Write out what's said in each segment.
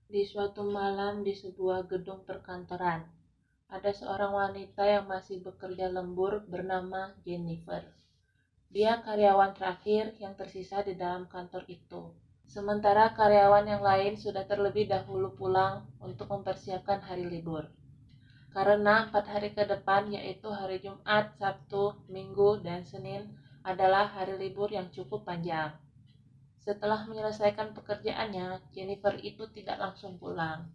Di suatu malam di sebuah gedung perkantoran, ada seorang wanita yang masih bekerja lembur bernama Jennifer. Dia karyawan terakhir yang tersisa di dalam kantor itu. Sementara karyawan yang lain sudah terlebih dahulu pulang untuk mempersiapkan hari libur. Karena 4 hari ke depan, yaitu hari Jumat, Sabtu, Minggu, dan Senin, adalah hari libur yang cukup panjang. Setelah menyelesaikan pekerjaannya, Jennifer itu tidak langsung pulang.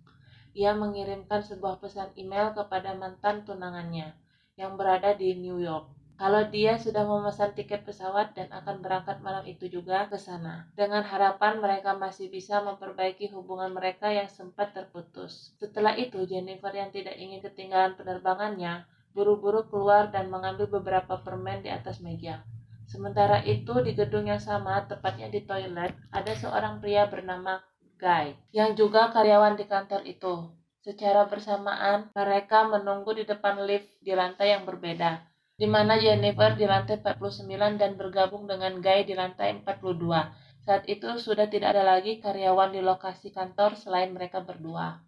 Ia mengirimkan sebuah pesan email kepada mantan tunangannya yang berada di New York. Kalau dia sudah memesan tiket pesawat dan akan berangkat malam itu juga ke sana, dengan harapan mereka masih bisa memperbaiki hubungan mereka yang sempat terputus. Setelah itu, Jennifer yang tidak ingin ketinggalan penerbangannya, buru-buru keluar dan mengambil beberapa permen di atas meja. Sementara itu, di gedung yang sama, tepatnya di toilet, ada seorang pria bernama Guy, yang juga karyawan di kantor itu. Secara bersamaan, mereka menunggu di depan lift di lantai yang berbeda, di mana Jennifer di lantai 49 dan bergabung dengan Guy di lantai 42. Saat itu sudah tidak ada lagi karyawan di lokasi kantor selain mereka berdua.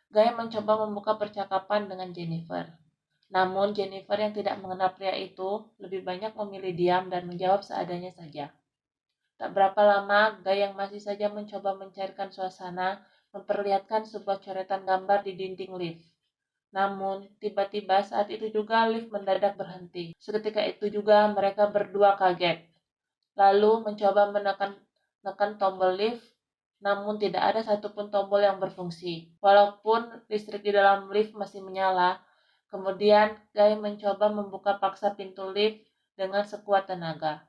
Guy mencoba membuka percakapan dengan Jennifer. Namun Jennifer yang tidak mengenal pria itu lebih banyak memilih diam dan menjawab seadanya saja. Tak berapa lama, Guy yang masih saja mencoba mencairkan suasana memperlihatkan sebuah coretan gambar di dinding lift. Namun, tiba-tiba saat itu juga lift mendadak berhenti. Seketika itu juga mereka berdua kaget, lalu mencoba menekan tombol lift, namun tidak ada satupun tombol yang berfungsi. Walaupun listrik di dalam lift masih menyala, kemudian Guy mencoba membuka paksa pintu lift dengan sekuat tenaga.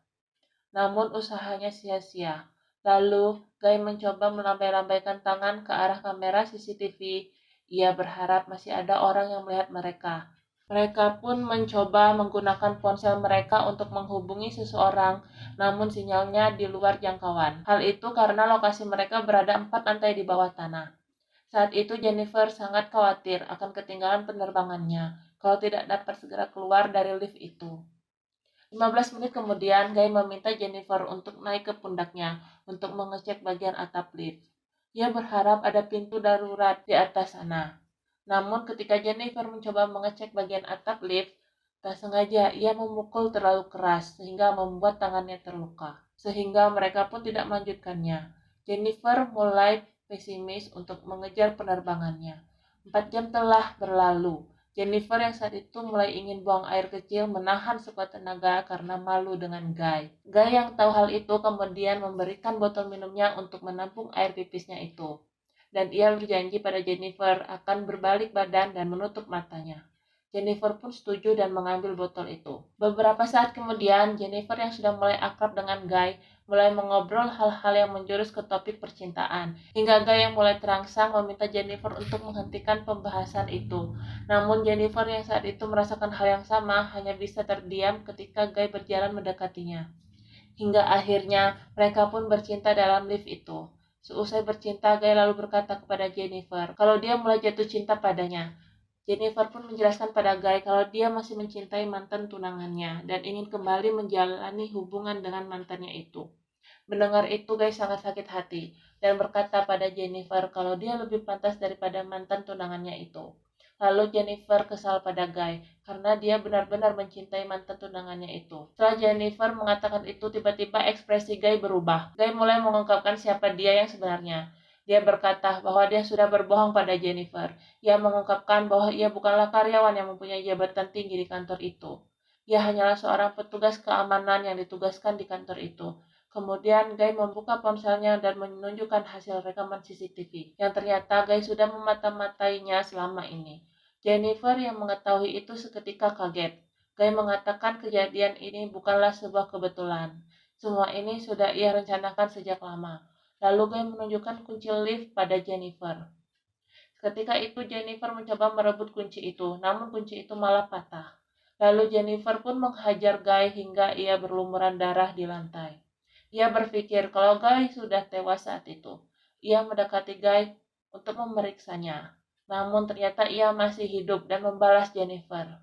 Namun usahanya sia-sia. Lalu Guy mencoba melambai-lambaikan tangan ke arah kamera CCTV. Ia berharap masih ada orang yang melihat mereka. Mereka pun mencoba menggunakan ponsel mereka untuk menghubungi seseorang, namun sinyalnya di luar jangkauan. Hal itu karena lokasi mereka berada 4 lantai di bawah tanah. Saat itu Jennifer sangat khawatir akan ketinggalan penerbangannya kalau tidak dapat segera keluar dari lift itu. 15 menit kemudian, Guy meminta Jennifer untuk naik ke pundaknya untuk mengecek bagian atap lift. Ia berharap ada pintu darurat di atas sana. Namun ketika Jennifer mencoba mengecek bagian atap lift, tak sengaja ia memukul terlalu keras sehingga membuat tangannya terluka. Sehingga mereka pun tidak melanjutkannya. Jennifer mulai pesimis untuk mengejar penerbangannya. 4 jam telah berlalu. Jennifer yang saat itu mulai ingin buang air kecil menahan sekuat tenaga karena malu dengan Guy. Guy yang tahu hal itu kemudian memberikan botol minumnya untuk menampung air pipisnya itu. Dan ia berjanji pada Jennifer akan berbalik badan dan menutup matanya. Jennifer pun setuju dan mengambil botol itu. Beberapa saat kemudian, Jennifer yang sudah mulai akrab dengan Guy mulai mengobrol hal-hal yang menjurus ke topik percintaan. Hingga Guy yang mulai terangsang meminta Jennifer untuk menghentikan pembahasan itu. Namun Jennifer yang saat itu merasakan hal yang sama hanya bisa terdiam ketika Guy berjalan mendekatinya. Hingga akhirnya mereka pun bercinta dalam lift itu. Seusai bercinta, Guy lalu berkata kepada Jennifer kalau dia mulai jatuh cinta padanya. Jennifer pun menjelaskan pada Guy kalau dia masih mencintai mantan tunangannya dan ingin kembali menjalani hubungan dengan mantannya itu. Mendengar itu, Guy sangat sakit hati dan berkata pada Jennifer kalau dia lebih pantas daripada mantan tunangannya itu. Lalu Jennifer kesal pada Guy karena dia benar-benar mencintai mantan tunangannya itu. Setelah Jennifer mengatakan itu, tiba-tiba ekspresi Guy berubah. Guy mulai mengungkapkan siapa dia yang sebenarnya. Dia berkata bahwa dia sudah berbohong pada Jennifer. Ia mengungkapkan bahwa ia bukanlah karyawan yang mempunyai jabatan tinggi di kantor itu. Ia hanyalah seorang petugas keamanan yang ditugaskan di kantor itu. Kemudian Guy membuka ponselnya dan menunjukkan hasil rekaman CCTV, yang ternyata Guy sudah memata-matainya selama ini. Jennifer yang mengetahui itu seketika kaget. Guy mengatakan kejadian ini bukanlah sebuah kebetulan. Semua ini sudah ia rencanakan sejak lama. Lalu Guy menunjukkan kunci lift pada Jennifer. Ketika itu Jennifer mencoba merebut kunci itu, namun kunci itu malah patah. Lalu Jennifer pun menghajar Guy hingga ia berlumuran darah di lantai. Ia berpikir kalau Guy sudah tewas saat itu. Ia mendekati Guy untuk memeriksanya. Namun ternyata ia masih hidup dan membalas Jennifer.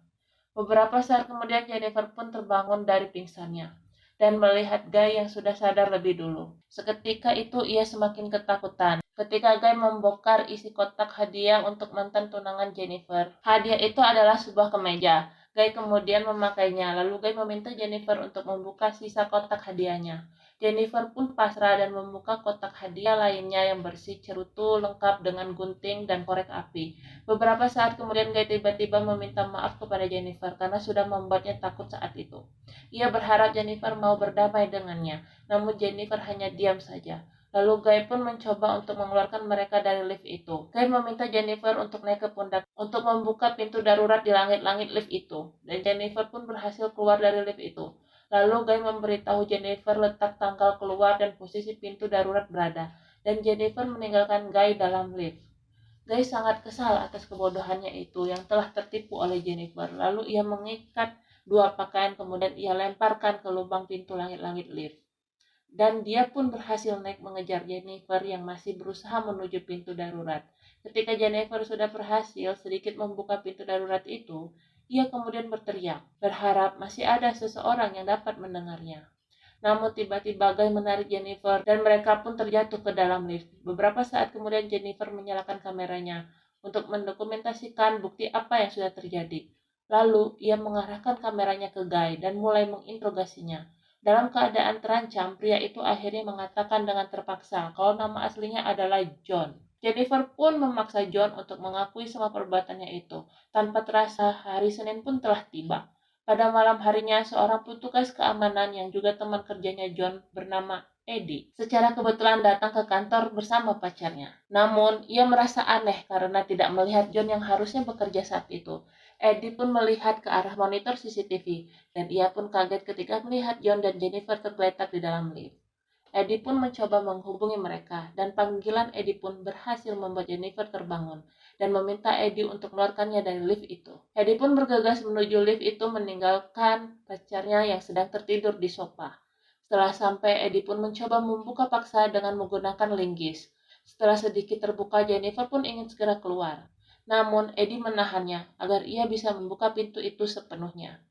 Beberapa saat kemudian Jennifer pun terbangun dari pingsannya dan melihat Guy yang sudah sadar lebih dulu. Seketika itu ia semakin ketakutan. ketika Guy membongkar isi kotak hadiah untuk mantan tunangan Jennifer. Hadiah itu adalah sebuah kemeja. Guy kemudian memakainya, lalu Guy meminta Jennifer untuk membuka sisa kotak hadiahnya. Jennifer pun pasrah dan membuka kotak hadiah lainnya yang bersih cerutu lengkap dengan gunting dan korek api. Beberapa saat kemudian Guy tiba-tiba meminta maaf kepada Jennifer karena sudah membuatnya takut saat itu. Ia berharap Jennifer mau berdamai dengannya, namun Jennifer hanya diam saja. Lalu Guy pun mencoba untuk mengeluarkan mereka dari lift itu. Guy meminta Jennifer untuk naik ke pundak untuk membuka pintu darurat di langit-langit lift itu. Dan Jennifer pun berhasil keluar dari lift itu. Lalu Guy memberitahu Jennifer letak tanggal keluar dan posisi pintu darurat berada. Dan Jennifer meninggalkan Guy dalam lift. Guy sangat kesal atas kebodohannya itu yang telah tertipu oleh Jennifer. Lalu ia mengikat dua pakaian kemudian ia lemparkan ke lubang pintu langit-langit lift. Dan dia pun berhasil naik mengejar Jennifer yang masih berusaha menuju pintu darurat. Ketika Jennifer sudah berhasil sedikit membuka pintu darurat itu, ia kemudian berteriak, berharap masih ada seseorang yang dapat mendengarnya. Namun tiba-tiba Guy menarik Jennifer dan mereka pun terjatuh ke dalam lift. Beberapa saat kemudian Jennifer menyalakan kameranya untuk mendokumentasikan bukti apa yang sudah terjadi. Lalu ia mengarahkan kameranya ke Guy dan mulai menginterogasinya. Dalam keadaan terancam, pria itu akhirnya mengatakan dengan terpaksa kalau nama aslinya adalah John. Jennifer pun memaksa John untuk mengakui semua perbuatannya itu. Tanpa terasa, hari Senin pun telah tiba. Pada malam harinya, seorang petugas keamanan yang juga teman kerjanya John bernama Eddie secara kebetulan datang ke kantor bersama pacarnya. Namun, ia merasa aneh karena tidak melihat John yang harusnya bekerja saat itu. Eddie pun melihat ke arah monitor CCTV, dan ia pun kaget ketika melihat John dan Jennifer tergeletak di dalam lift. Eddie pun mencoba menghubungi mereka, dan panggilan Eddie pun berhasil membuat Jennifer terbangun, dan meminta Eddie untuk mengeluarkannya dari lift itu. Eddie pun bergegas menuju lift itu meninggalkan pacarnya yang sedang tertidur di sofa. Setelah sampai, Eddie pun mencoba membuka paksa dengan menggunakan linggis. Setelah sedikit terbuka, Jennifer pun ingin segera keluar. Namun, Eddie menahannya agar ia bisa membuka pintu itu sepenuhnya.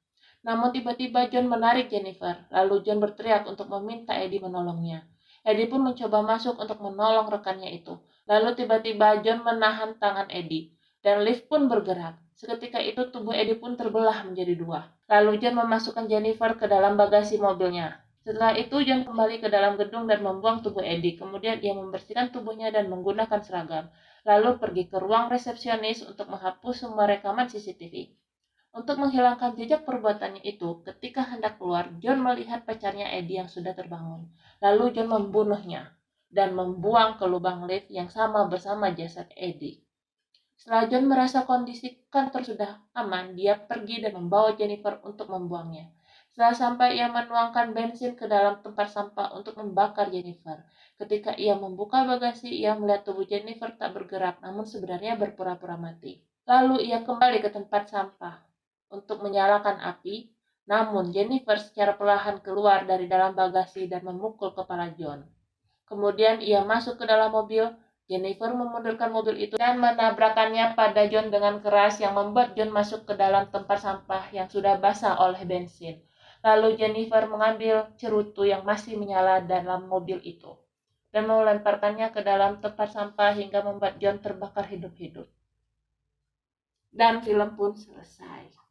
Namun tiba-tiba John menarik Jennifer, lalu John berteriak untuk meminta Eddie menolongnya. Eddie pun mencoba masuk untuk menolong rekannya itu. Lalu tiba-tiba John menahan tangan Eddie, dan lift pun bergerak. Seketika itu tubuh Eddie pun terbelah menjadi dua. Lalu John memasukkan Jennifer ke dalam bagasi mobilnya. Setelah itu John kembali ke dalam gedung dan membuang tubuh Eddie. Kemudian ia membersihkan tubuhnya dan menggunakan seragam. Lalu pergi ke ruang resepsionis untuk menghapus semua rekaman CCTV. Untuk menghilangkan jejak perbuatannya itu, ketika hendak keluar, John melihat pacarnya Eddie yang sudah terbangun. Lalu John membunuhnya dan membuang ke lubang lift yang sama bersama jasad Eddie. Setelah John merasa kondisi kantor sudah aman, dia pergi dan membawa Jennifer untuk membuangnya. Setelah sampai, ia menuangkan bensin ke dalam tempat sampah untuk membakar Jennifer. Ketika ia membuka bagasi, ia melihat tubuh Jennifer tak bergerak, namun sebenarnya berpura-pura mati. Lalu ia kembali ke tempat sampah untuk menyalakan api, namun Jennifer secara perlahan keluar dari dalam bagasi dan memukul kepala John. Kemudian ia masuk ke dalam mobil. Jennifer memundurkan mobil itu dan menabrakannya pada John dengan keras yang membuat John masuk ke dalam tempat sampah yang sudah basah oleh bensin. Lalu Jennifer mengambil cerutu yang masih menyala dalam mobil itu dan melemparkannya ke dalam tempat sampah hingga membuat John terbakar hidup-hidup. Dan film pun selesai.